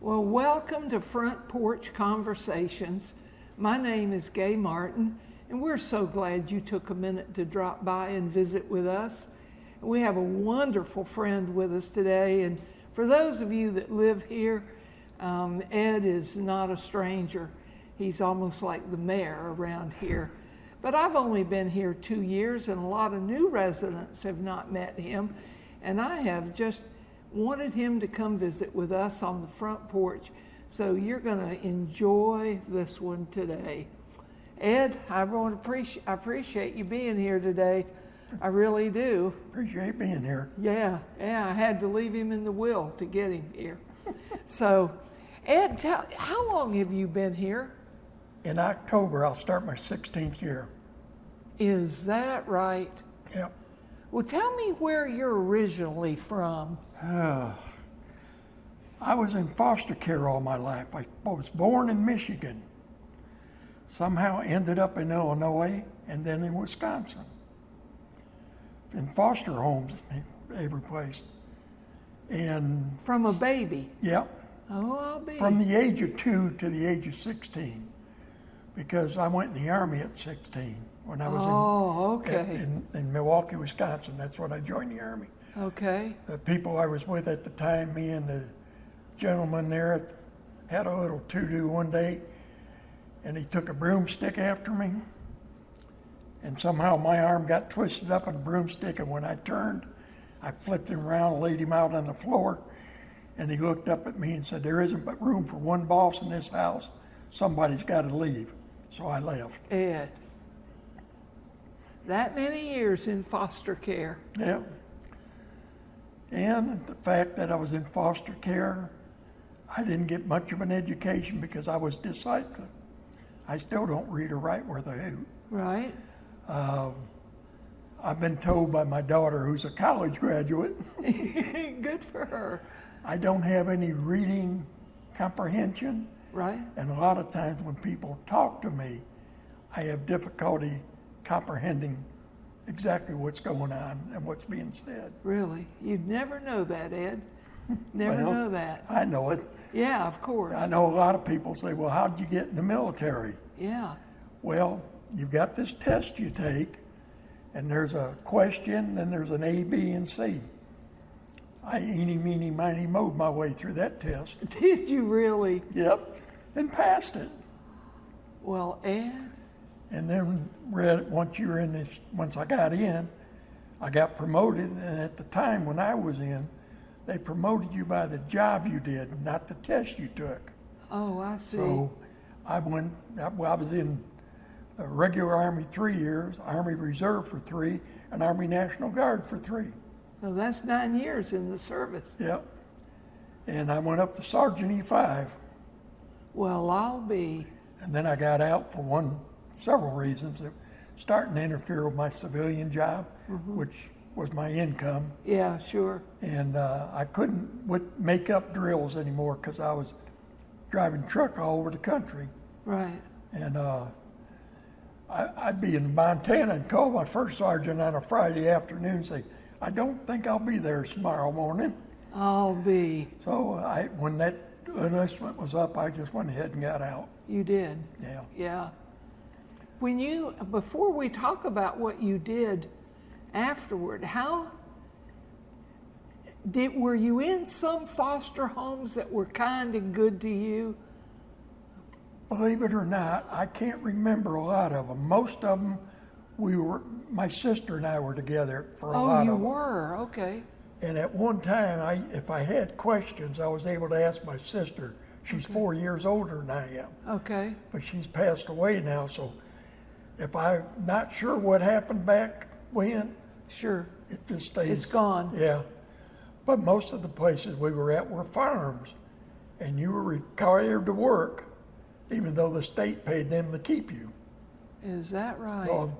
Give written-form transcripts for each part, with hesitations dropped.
Well, welcome to Front Porch Conversations. My name is Gay Martin, and we're so glad you took a minute to drop by and visit with us. We have a wonderful friend with us today, and for those of you that live here, Ed is not a stranger. He's almost like the mayor around here. But I've only been here 2 years, and a lot of new residents have not met him, and I have just wanted him to come visit with us on the front porch. So you're going to enjoy this one today. Ed, I appreciate you being here today. I really do. Appreciate being here. Yeah, I had to leave him in the will to get him here. So, Ed, how long have you been here? In October, I'll start my 16th year. Is that right? Yep. Well, tell me where you're originally from. I was in foster care all my life. I was born in Michigan. Somehow ended up in Illinois and then in Wisconsin. In foster homes, every place. And from a baby? Yep. Oh, I'll be. From the age of 2 to the age of 16. Because I went in the Army at 16 when I was in Milwaukee, Wisconsin. That's when I joined the Army. Okay. The people I was with at the time, me and the gentleman there, had a little to-do one day, and he took a broomstick after me, and somehow my arm got twisted up in a broomstick, and when I turned, I flipped him around and laid him out on the floor, and he looked up at me and said, "There isn't but room for one boss in this house. Somebody's got to leave." So I left. Ed, that many years in foster care. Yeah. And the fact that I was in foster care, I didn't get much of an education because I was dyslexic. I still don't read or write worth a hoot. Right. I've been told by my daughter, who's a college graduate, good for her, I don't have any reading comprehension. Right. And a lot of times when people talk to me, I have difficulty comprehending exactly what's going on and what's being said. Really? You'd never know that, Ed. Never know that. I know it. Yeah, of course. I know a lot of people say, "Well, how did you get in the military?" Yeah. Well, you've got this test you take, and there's a question, then there's an A, B, and C. I eeny, meeny, miny, mowed my way through that test. Did you really? Yep, and passed it. Well, Ed. And then once I got in, I got promoted, and at the time when I was in, they promoted you by the job you did, not the test you took. Oh, I see. So I was in the regular Army 3 years, Army Reserve for 3, and Army National Guard for 3. Well, that's 9 years in the service. Yep. And I went up to Sergeant E5. Well, I'll be. And then I got out for several reasons. It starting to interfere with my civilian job, which was my income. Yeah, sure. And I couldn't make up drills anymore because I was driving truck all over the country. Right. And I'd be in Montana and call my first sergeant on a Friday afternoon and say, "I don't think I'll be there tomorrow morning." I'll be. So when that enlistment was up, I just went ahead and got out. You did? Yeah. Yeah. Before we talk about what you did afterward, were you in some foster homes that were kind of good to you? Believe it or not, I can't remember a lot of them. Most of them, my sister and I were together for a lot of them. Oh, you were? Okay. And at one time, if I had questions, I was able to ask my sister. She's 4 years older than I am. Okay. But she's passed away now, so if I'm not sure what happened back when, sure, it just stays. It's gone. Yeah. But most of the places we were at were farms, and you were required to work, even though the state paid them to keep you. Is that right? Well,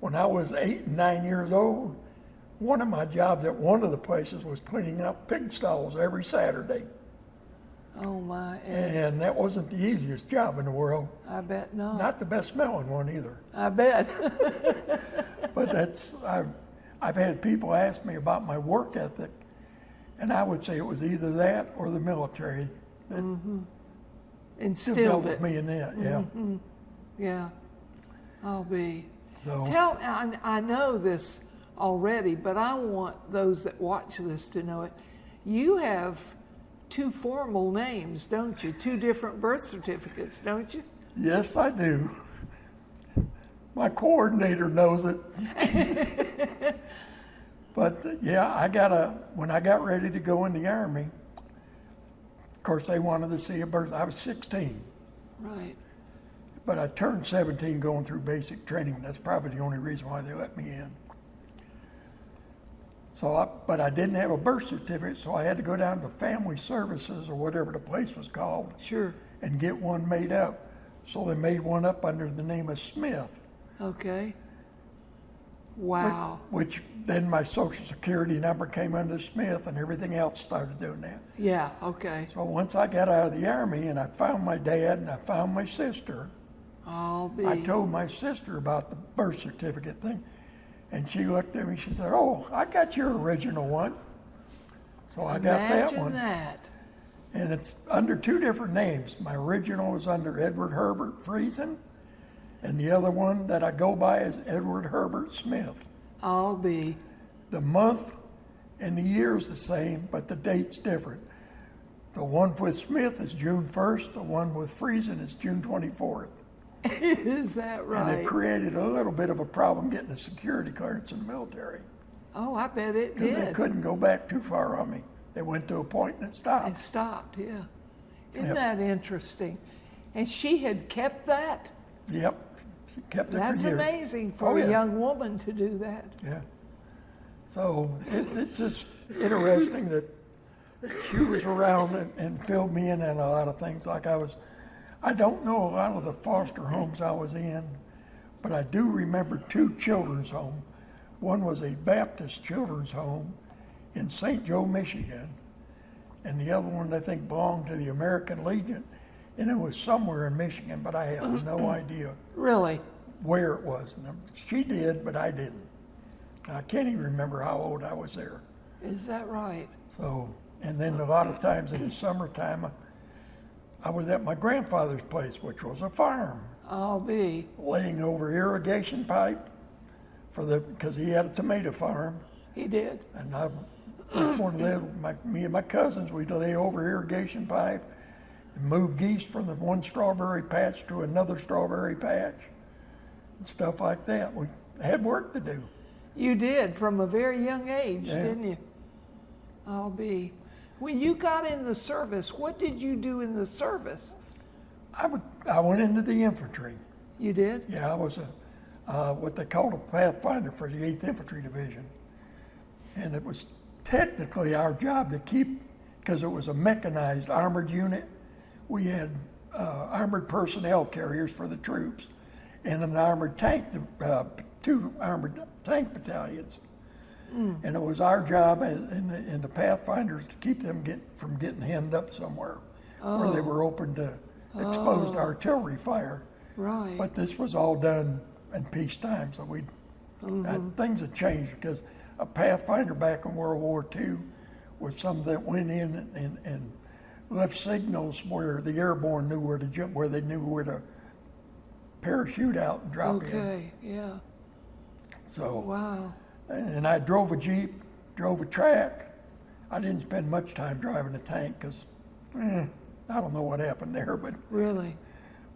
when I was 8 and 9 years old, one of my jobs at one of the places was cleaning up pig stalls every Saturday. Oh my! And that wasn't the easiest job in the world. I bet not. Not the best smelling one either. I bet. But I've had people ask me about my work ethic, and I would say it was either that or the military that Instilled developed it. me in that. Yeah. Yeah. I'll be. So I know this already, but I want those that watch this to know it. You have 2 formal names, don't you? 2 different birth certificates, don't you? yes, I do. My coordinator knows it. But yeah, when I got ready to go in the Army, of course they wanted to see a birth. I was 16. Right. But I turned 17 going through basic training. That's probably the only reason why they let me in. But I didn't have a birth certificate, so I had to go down to Family Services or whatever the place was called. Sure. And get one made up. So they made one up under the name of Smith. Okay. Wow. Which then my Social Security number came under Smith, and everything else started doing that. Yeah, okay. So once I got out of the Army and I found my dad and I found my sister, I told my sister about the birth certificate thing, and she looked at me. She said, "Oh, I got your original one." So I got that one. Imagine that. And it's under 2 different names. My original was under Edward Herbert Friesen, and the other one that I go by is Edward Herbert Smith. I'll be. The month and the year is the same, but the date's different. The one with Smith is June 1st. The one with Friesen is June 24th. Is that right? And it created a little bit of a problem getting a security clearance in the military. Oh, I bet it Because did. they couldn't go back too far on me. They went to a point and it stopped. It stopped, yeah. Isn't Yep. that interesting? And she had kept that? Yep. She kept it That's for years. amazing for Oh, a yeah. young woman to do that. Yeah. So it's just interesting that she was around and filled me in on a lot of things. I don't know a lot of the foster homes I was in, but I do remember 2 children's homes. One was a Baptist children's home in St. Joe, Michigan, and the other one I think belonged to the American Legion, and it was somewhere in Michigan, but I have no idea Really? where it was. And she did, but I didn't. I can't even remember how old I was there. Is that right? So, and then a lot of times in the summertime, I was at my grandfather's place, which was a farm, I'll be. laying over irrigation pipe because he had a tomato farm. He did. And I was one of them, me and my cousins, we'd lay over irrigation pipe and move geese from the one strawberry patch to another strawberry patch and stuff like that. We had work to do. You did from a very young age, Yeah. didn't you? I'll be. When you got in the service, what did you do in the service? I went into the infantry. You did? Yeah, I was what they called a pathfinder for the 8th Infantry Division. And it was technically our job to keep, because it was a mechanized armored unit, we had armored personnel carriers for the troops and an armored tank, 2 armored tank battalions. And it was our job in the Pathfinders to keep them from getting hemmed up somewhere where they were open to exposed artillery fire. Right. But this was all done in peacetime, so things had changed because a Pathfinder back in World War II was some that went in and left signals where the airborne knew where to jump, where they knew where to parachute out and drop in. Okay, yeah. So, Wow. and I drove a Jeep, drove a track. I didn't spend much time driving a tank because I don't know what happened there, Really?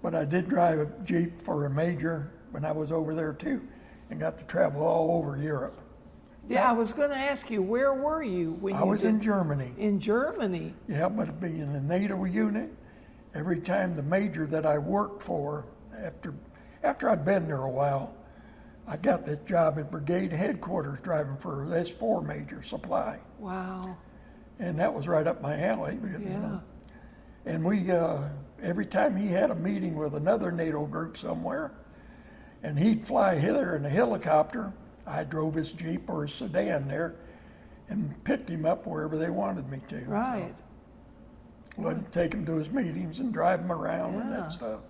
but I did drive a Jeep for a major when I was over there too, and got to travel all over Europe. Yeah, I was going to ask you, where were you when I you was in Germany. In Germany? Yeah, but being in the NATO unit, every time the major that I worked for, after I'd been there a while, I got this job at brigade headquarters driving for S4 Major Supply. Wow. And that was right up my alley because, Yeah. And we, every time he had a meeting with another NATO group somewhere, and he'd fly hither in a helicopter, I drove his Jeep or his sedan there and picked him up wherever they wanted me to. Right. So, would take him to his meetings and drive him around and Yeah. that stuff.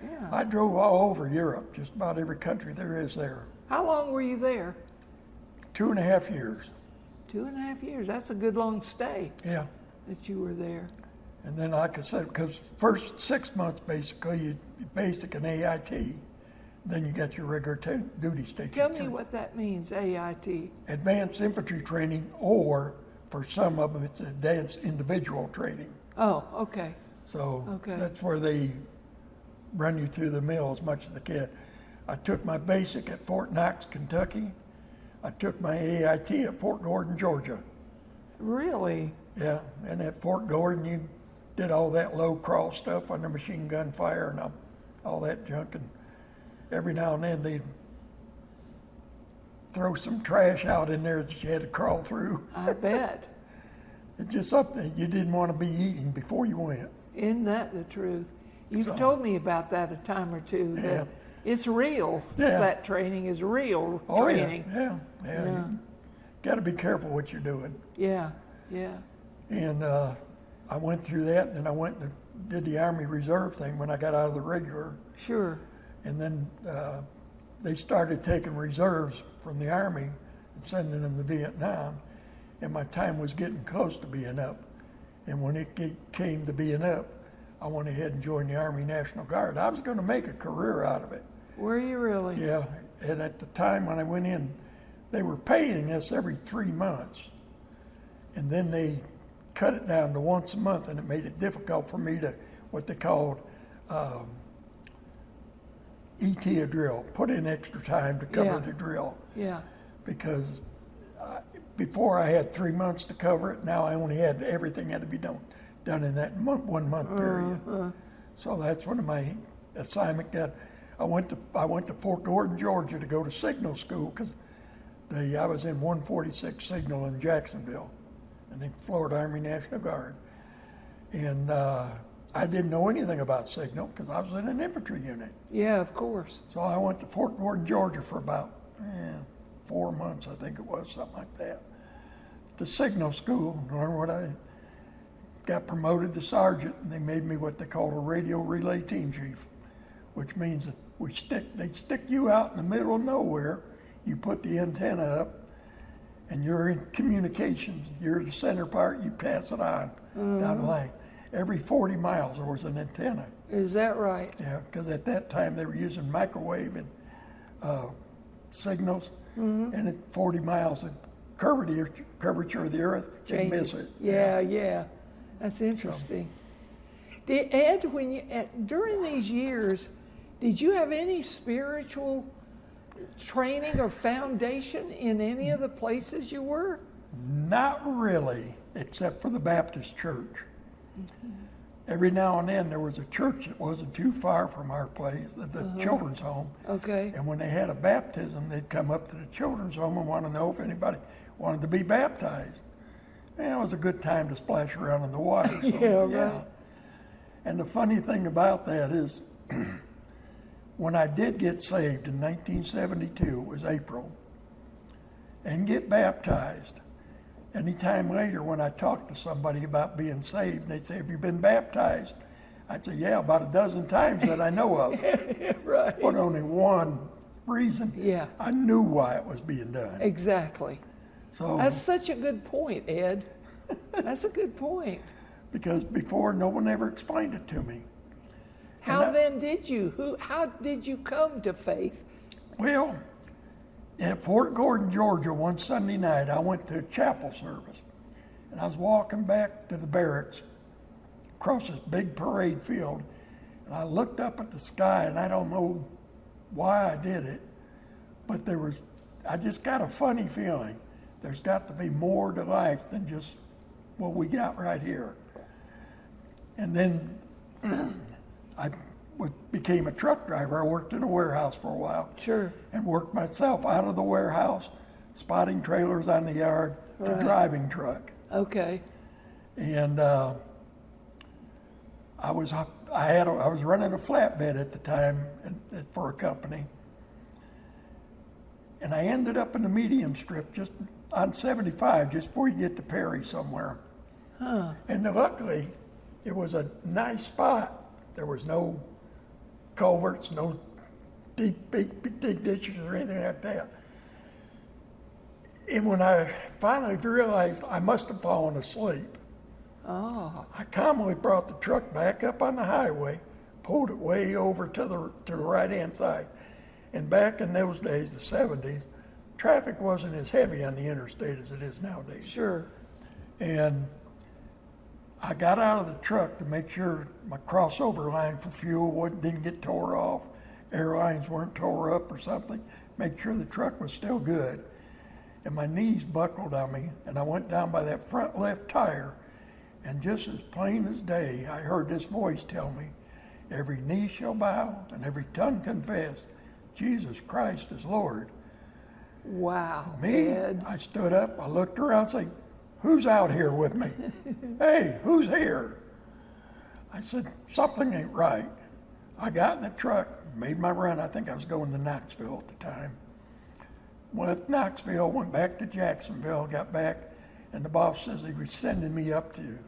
Yeah. I drove all over Europe, just about every country there is there. How long were you there? 2.5 years. 2.5 years. That's a good long stay Yeah. that you were there. And then, like I said, because first 6 months basically, you basic and AIT, then you got your regular duty station. Tell me what that means, AIT. Advanced infantry training, or for some of them, it's advanced individual training. Oh, okay. So that's where they run you through the mill as much as they can. I took my basic at Fort Knox, Kentucky. I took my AIT at Fort Gordon, Georgia. Really? Yeah, and at Fort Gordon, you did all that low crawl stuff under machine gun fire and all that junk. And every now and then they'd throw some trash out in there that you had to crawl through. I bet. It's just something you didn't want to be eating before you went. Isn't that the truth? You've told me about that a time or two. That it's real. Yeah. That training is real training. Yeah. You got to be careful what you're doing. Yeah. And I went through that, and then I went and did the Army Reserve thing when I got out of the regular. Sure. And then they started taking reserves from the Army and sending them to Vietnam. And my time was getting close to being up. And when it came to being up, I went ahead and joined the Army National Guard. I was going to make a career out of it. Were you really? Yeah. And at the time when I went in, they were paying us every 3 months. And then they cut it down to once a month, and it made it difficult for me to, what they called ET a drill, put in extra time to cover the drill. Yeah. Because before I had 3 months to cover it, now I only had everything had to be done in that 1 month period. So that's when my assignment got. I went to Fort Gordon, Georgia to go to signal school because I was in 146 Signal in Jacksonville, in the Florida Army National Guard. And I didn't know anything about signal because I was in an infantry unit. Yeah, of course. So I went to Fort Gordon, Georgia for about 4 months, I think it was, something like that, to signal school. Learn what I got promoted to sergeant, and they made me what they call a radio relay team chief, which means that they stick you out in the middle of nowhere. You put the antenna up, and you're in communications. You're the center part. You pass it on down the line. Every 40 miles there was an antenna. Is that right? Yeah, because at that time they were using microwave and signals, and at 40 miles, the curvature of the earth, you'd miss it. Yeah. That's interesting. Ed, during these years, did you have any spiritual training or foundation in any of the places you were? Not really, except for the Baptist church. Every now and then there was a church that wasn't too far from our place, the children's home. Okay. And when they had a baptism, they'd come up to the children's home and want to know if anybody wanted to be baptized. And it was a good time to splash around in the water. So, Right. And the funny thing about that is, when I did get saved in 1972, it was April, and get baptized, anytime later when I talked to somebody about being saved, they'd say, "Have you been baptized?" I'd say, "Yeah, about a dozen times that I know of." Right. But only one reason. Yeah. I knew why it was being done. Exactly. So That's such a good point, Ed. That's a good point. Because before, no one ever explained it to me. How did you come to faith? Well, at Fort Gordon, Georgia, one Sunday night, I went to a chapel service. And I was walking back to the barracks across this big parade field. And I looked up at the sky, and I don't know why I did it, but I just got a funny feeling. There's got to be more to life than just what we got right here. And then I became a truck driver. I worked in a warehouse for a while. Sure. And worked myself out of the warehouse, spotting trailers on the yard, to driving truck. Okay. And I was running a flatbed at the time for a company. And I ended up in the medium strip just on 75, just before you get to Perry somewhere. And luckily, it was a nice spot. There was no culverts, no deep ditches or anything like that. And when I finally realized I must have fallen asleep, Oh, I calmly brought the truck back up on the highway, pulled it way over to the right-hand side. And back in those days, the 70s, traffic wasn't as heavy on the interstate as it is nowadays. sure. And I got out of the truck to make sure my crossover line for fuel didn't get tore off, air lines weren't tore up or something, make sure the truck was still good. And my knees buckled on me, and I went down by that front left tire, and just as plain as day, I heard this voice tell me, every knee shall bow and every tongue confess Jesus Christ is Lord. Wow, Me, Ed. I stood up, I looked around, said, who's out here with me? Hey, who's here? I said, something ain't right. I got in the truck, made my run. I think I was going to Knoxville at the time. Left Knoxville, went back to Jacksonville, got back, and the boss says he was sending me up to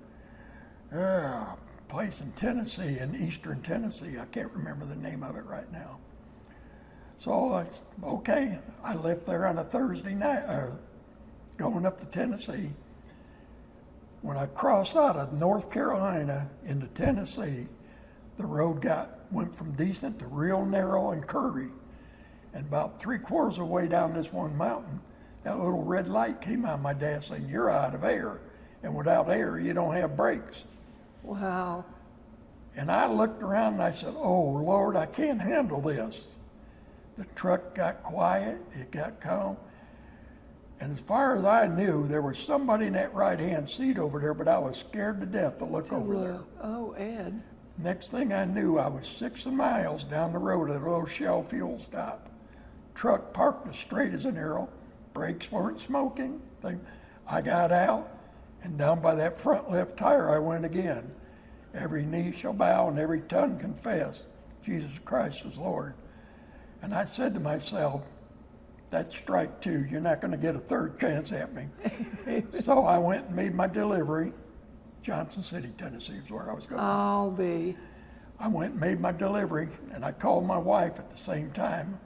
a place in Tennessee, in eastern Tennessee. I can't remember the name of it right now. So I left there on a Thursday night, going up to Tennessee. When I crossed out of North Carolina into Tennessee, the road went from decent to real narrow and curvy. And about 3/4 of the way down this one mountain, that little red light came on my dash saying, you're out of air. And without air, you don't have brakes. Wow. And I looked around and I said, oh, Lord, I can't handle this. The truck got quiet, it got calm. And as far as I knew, there was somebody in that right-hand seat over there, but I was scared to death to look over there. Oh, Ed. Next thing I knew, I was 6 miles down the road at a little Shell fuel stop. Truck parked as straight as an arrow, brakes weren't smoking. I got out, and down by that front left tire I went again. Every knee shall bow and every tongue confess Jesus Christ is Lord. And I said to myself, that's strike 2. You're not going to get a third chance at me. So I went and made my delivery. Johnson City, Tennessee is where I was going. I'll be. I went and made my delivery, and I called my wife at the same time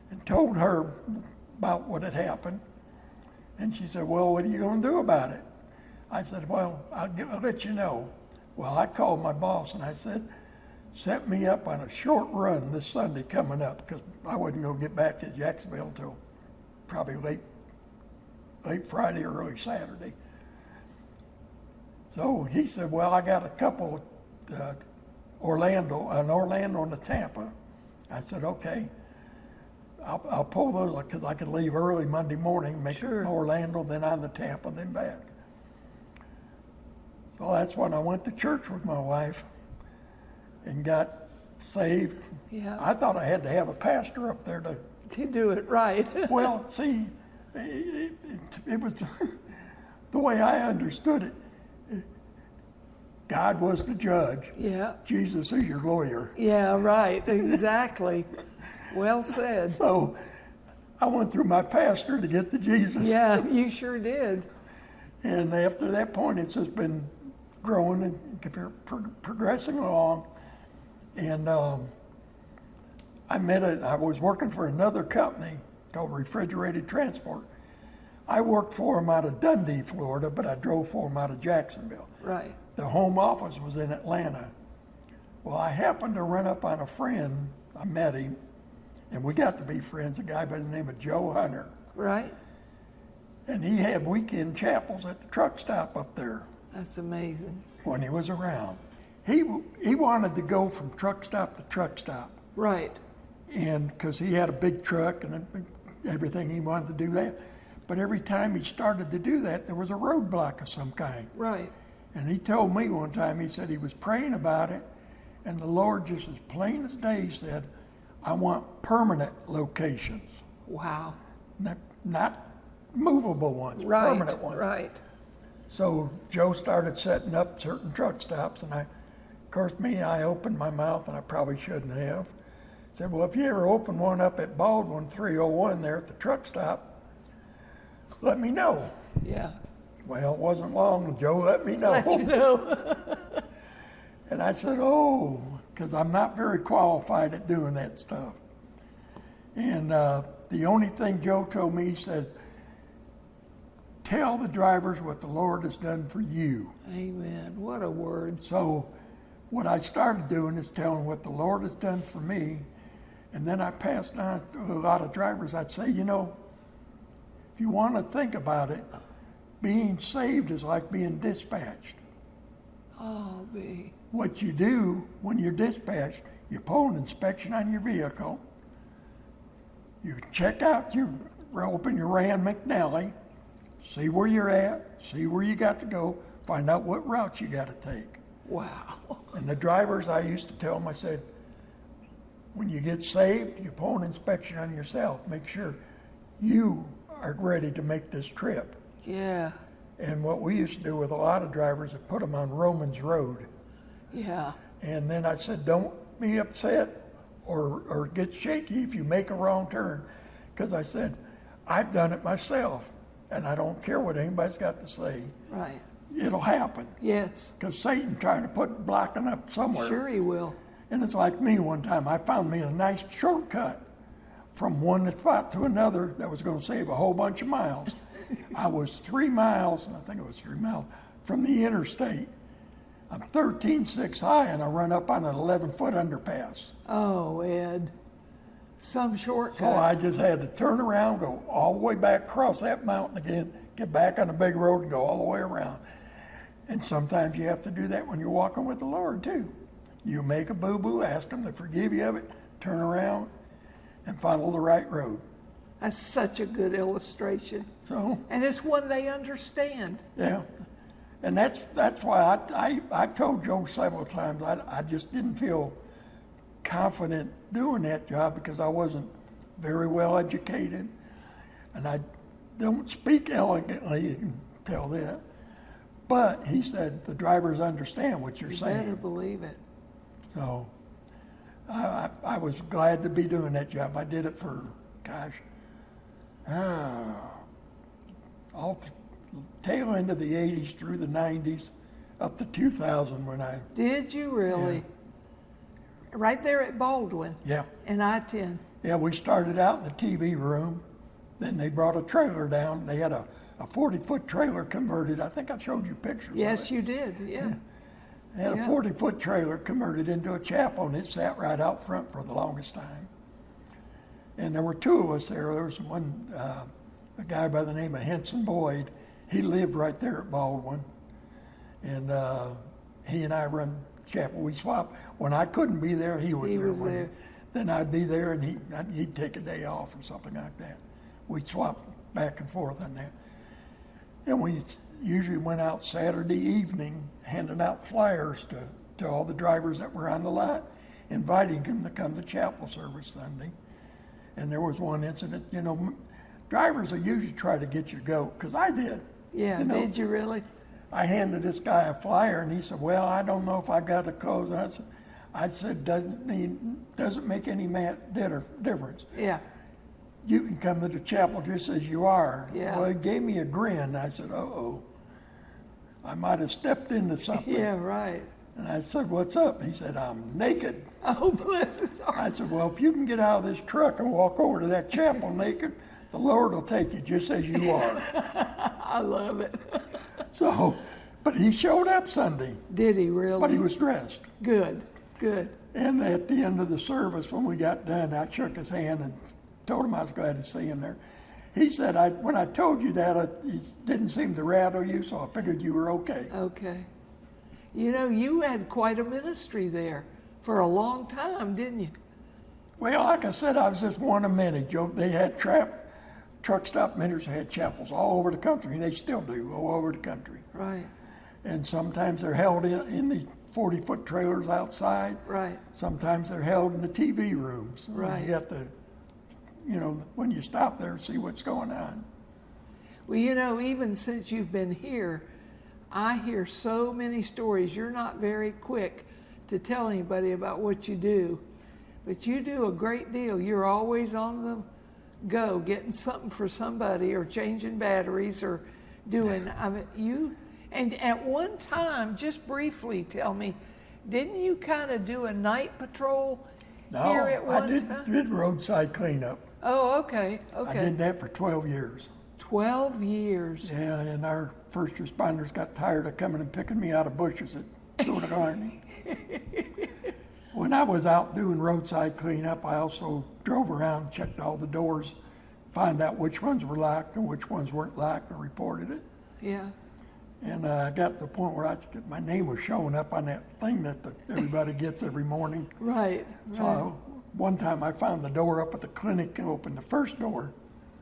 and told her about what had happened. And she said, well, what are you going to do about it? I said, well, I'll let you know. Well, I called my boss, and I said, set me up on a short run this Sunday coming up, because I wasn't going to get back to Jacksonville until probably late Friday or early Saturday. So he said, well, I got a couple, Orlando and a Tampa. I said, okay, I'll pull those because I could leave early Monday morning, make it to Orlando, then on the Tampa, then back. So that's when I went to church with my wife and got saved. Yeah. I thought I had to have a pastor up there To do it right. well, see, it was the way I understood it. God was the judge. Yeah. Jesus is your lawyer. Yeah, right. Exactly. Well said. So I went through my pastor to get to Jesus. Yeah, you sure did. And after that point, it's just been growing and progressing along. And I was working for another company called Refrigerated Transport. I worked for them out of Dundee, Florida, but I drove for them out of Jacksonville. Right. The home office was in Atlanta. Well, I happened to run up on a friend. I met him, and we got to be friends, a guy by the name of Joe Hunter. Right. And he had weekend chapels at the truck stop up there. That's amazing. When he was around. He wanted to go from truck stop to truck stop. Right. And because he had a big truck and everything, he wanted to do that. But every time he started to do that, there was a roadblock of some kind. Right. And he told me one time, he said he was praying about it, and the Lord, just as plain as day, said, I want permanent locations. Wow. Not movable ones, Right. permanent ones. Right. So Joe started setting up certain truck stops, and I opened my mouth, and I probably shouldn't have. Said, well, if you ever open one up at Baldwin 301 there at the truck stop, let me know. Yeah. Well, it wasn't long, Joe let me know. Let you know. And I said, oh, because I'm not very qualified at doing that stuff. And the only thing Joe told me, he said, tell the drivers what the Lord has done for you. Amen. What a word. So what I started doing is telling what the Lord has done for me. And then I passed on to a lot of drivers. I'd say, you know, if you want to think about it, being saved is like being dispatched. Oh, B. What you do when you're dispatched, you pull an inspection on your vehicle. You check out, you open your Rand McNally, see where you're at, see where you got to go, find out what route you got to take. Wow. And the drivers, I used to tell them, I said, when you get saved, you pull an inspection on yourself. Make sure you are ready to make this trip. Yeah. And what we used to do with a lot of drivers is put them on Romans Road. Yeah. And then I said, don't be upset or get shaky if you make a wrong turn. Because I said, I've done it myself, and I don't care what anybody's got to say. Right. It'll happen. Yes. Because Satan's trying to put blocking up somewhere. Sure he will. And it's like me one time. I found me a nice shortcut from one spot to another that was going to save a whole bunch of miles. I was 3 miles, I think it was 3 miles, from the interstate. I'm 13.6 high, and I run up on an 11-foot underpass. Oh, Ed. Some shortcut. So I just had to turn around, go all the way back, cross that mountain again, get back on the big road, and go all the way around. And sometimes you have to do that when you're walking with the Lord, too. You make a boo-boo, ask him to forgive you of it, turn around, and follow the right road. That's such a good illustration. So, And it's one they understand. yeah. And that's why I told Joe several times I just didn't feel confident doing that job because I wasn't very well educated. And I don't speak elegantly, you can tell that. But he said the drivers understand what you're saying. You better believe it. So I was glad to be doing that job. I did it for, all tail end of the 80s through the 90s, up to 2000 when I... Did you really? Yeah. Right there at Baldwin Yeah. and I-10. Yeah, we started out in the TV room. Then they brought a trailer down. They had a 40-foot trailer converted. I think I showed you pictures of it. Yes, you did. Yeah. They had a 40-foot trailer converted into a chapel, and it sat right out front for the longest time. And there were two of us there. There was one, a guy by the name of Henson Boyd. He lived right there at Baldwin. And he and I run chapel. We swapped. When I couldn't be there, he was there. Was there. Then I'd be there, and he'd take a day off or something like that. We'd swap back and forth on that. And we usually went out Saturday evening handing out flyers to all the drivers that were on the lot, inviting them to come to chapel service Sunday. And there was one incident, you know, drivers will usually try to get your goat, because I did. Yeah, you know? Did you really? I handed this guy a flyer, and he said, well, I don't know if I got the codes. And I said, doesn't make any difference. Yeah. You can come to the chapel just as you are. Yeah. Well, he gave me a grin. I said, uh-oh. I might have stepped into something. Yeah, right. And I said, what's up? He said, I'm naked. Oh, bless his heart. I said, well, if you can get out of this truck and walk over to that chapel naked, the Lord will take you just as you are. I love it. So, but he showed up Sunday. Did he really? But he was dressed. Good, good. And at the end of the service, when we got done, I shook his hand and told him I was glad to see him there. He said, when I told you that, it didn't seem to rattle you, so I figured you were okay. Okay. You know, you had quite a ministry there for a long time, didn't you? Well, like I said, I was just one of many. Joe, they had truck stop ministers, had chapels all over the country, and they still do, all over the country. Right. And sometimes they're held in the 40-foot trailers outside. Right. Sometimes they're held in the TV rooms. Right. You have to, you know, when you stop there, see what's going on. Well, you know, even since you've been here, I hear so many stories. You're not very quick to tell anybody about what you do, but you do a great deal. You're always on the go, getting something for somebody or changing batteries or doing, and at one time, just briefly tell me, didn't you kind of do a night patrol here at one time? I did roadside cleanup. Oh, okay. I did that for 12 years. 12 years. Yeah, and our first responders got tired of coming and picking me out of bushes at doing gardening. When I was out doing roadside cleanup, I also drove around, checked all the doors, find out which ones were locked and which ones weren't locked, and reported it. Yeah. And I got to the point where my name was showing up on that thing that everybody gets every morning. Right. So one time I found the door up at the clinic and opened the first door,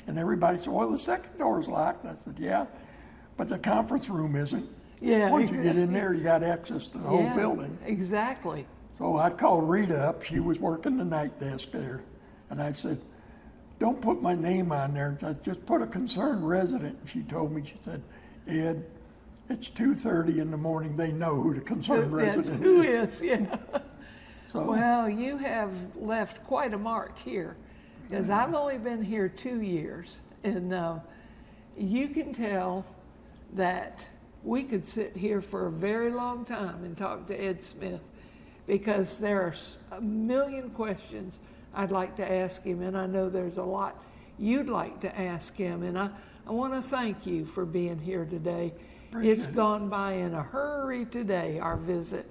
and everybody said, well, the second door is locked. And I said, yeah, but the conference room isn't. Yeah. Once you get in there, you got access to the whole building. Exactly. So I called Rita up. She was working the night desk there. And I said, don't put my name on there. Just put a concerned resident. And she told me, she said, Ed, it's 2:30 in the morning. They know who the concerned resident who is. Yeah. So, well, you have left quite a mark here, because I've only been here 2 years, and you can tell that we could sit here for a very long time and talk to Ed Smith, because there are a million questions I'd like to ask him, and I know there's a lot you'd like to ask him, and I want to thank you for being here today. It's gone by in a hurry today, our visit.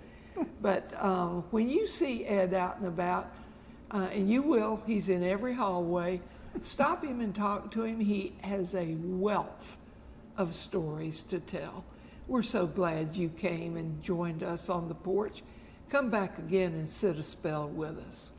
But when you see Ed out and about, and you will, he's in every hallway, stop him and talk to him. He has a wealth of stories to tell. We're so glad you came and joined us on the porch. Come back again and sit a spell with us.